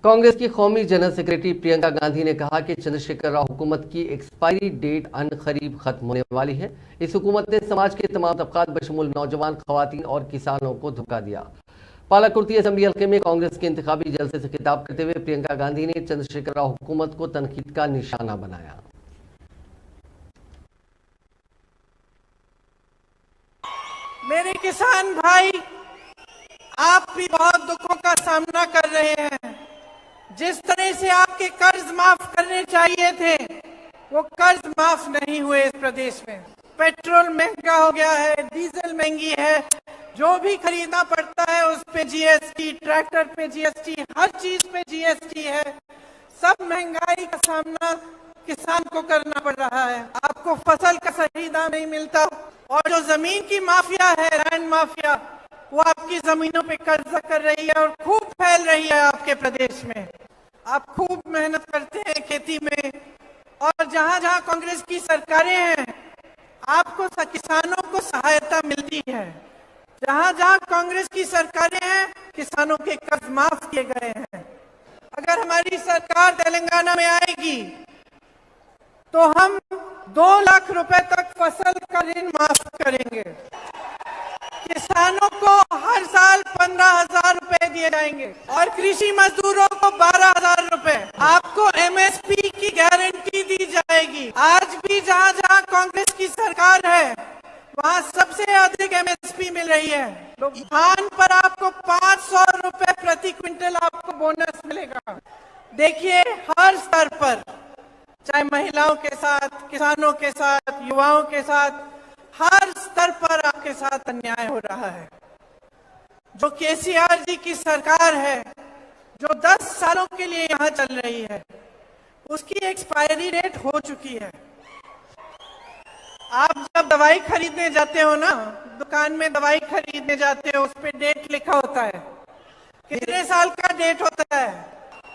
कांग्रेस की कौमी general secretary Priyanka Gandhi ने कहा कि चंद्रशेखर राव हुकूमत की एक्सपायरी डेट अनकरीब खत्म होने वाली है। इस हुकूमत ने समाज के तमाम तबकात बशमूल नौजवान, खवातीन और किसानों को धोखा दिया। पालाकुर्ती असेंबली हल्के में कांग्रेस के इंतखाबी जलसे से खिताब करते हुए प्रियंका गांधी ने चंद्रशेखर राव हुकूमत को तनकीद का निशाना बनाया। मेरे किसान भाई, आप भी बहुत दुखों का सामना कर रहे हैं। जिस तरह से आपके कर्ज माफ करने चाहिए थे, वो कर्ज माफ नहीं हुए इस प्रदेश में। पेट्रोल महंगा हो गया है, डीजल महंगी है, जो भी खरीदना पड़ता है उस पे जीएसटी, ट्रैक्टर पे जीएसटी, हर चीज पे जीएसटी है। सब महंगाई का सामना किसान को करना पड़ रहा है। आपको फसल का सही दाम नहीं मिलता, और जो जमीन की माफिया है, लैंड माफिया, वो आपकी जमीनों पे कब्जा कर रही है और खूब फैल रही है आपके प्रदेश में। आप खूब मेहनत करते हैं खेती में, और जहां जहां कांग्रेस की सरकारें हैं, आपको किसानों को सहायता मिलती है। जहां जहां कांग्रेस की सरकारें हैं, किसानों के कर्ज माफ किए गए हैं। अगर हमारी सरकार तेलंगाना में आएगी तो हम 2 लाख रुपए तक फसल का ऋण माफ करेंगे। किसानों को हर साल 15,000 रुपए दिए जाएंगे, और कृषि मजदूरों को 12,000 रुपए। आपको एमएसपी की गारंटी दी जाएगी। आज भी जहां जहां कांग्रेस की सरकार है, वहां सबसे अधिक एमएसपी मिल रही है। तो धान पर आपको 500 रुपए प्रति क्विंटल आपको बोनस मिलेगा। देखिए, हर स्तर पर, चाहे महिलाओं के साथ, किसानों के साथ, युवाओं के साथ, हर स्तर पर आपके साथ अन्याय हो रहा है। जो केसीआर जी की सरकार है, जो 10 सालों के लिए यहाँ चल रही है, उसकी एक्सपायरी डेट हो चुकी है। आप जब दवाई खरीदने जाते हो ना, दुकान में दवाई खरीदने जाते हो, उस पे डेट लिखा होता है। कितने साल का डेट होता है?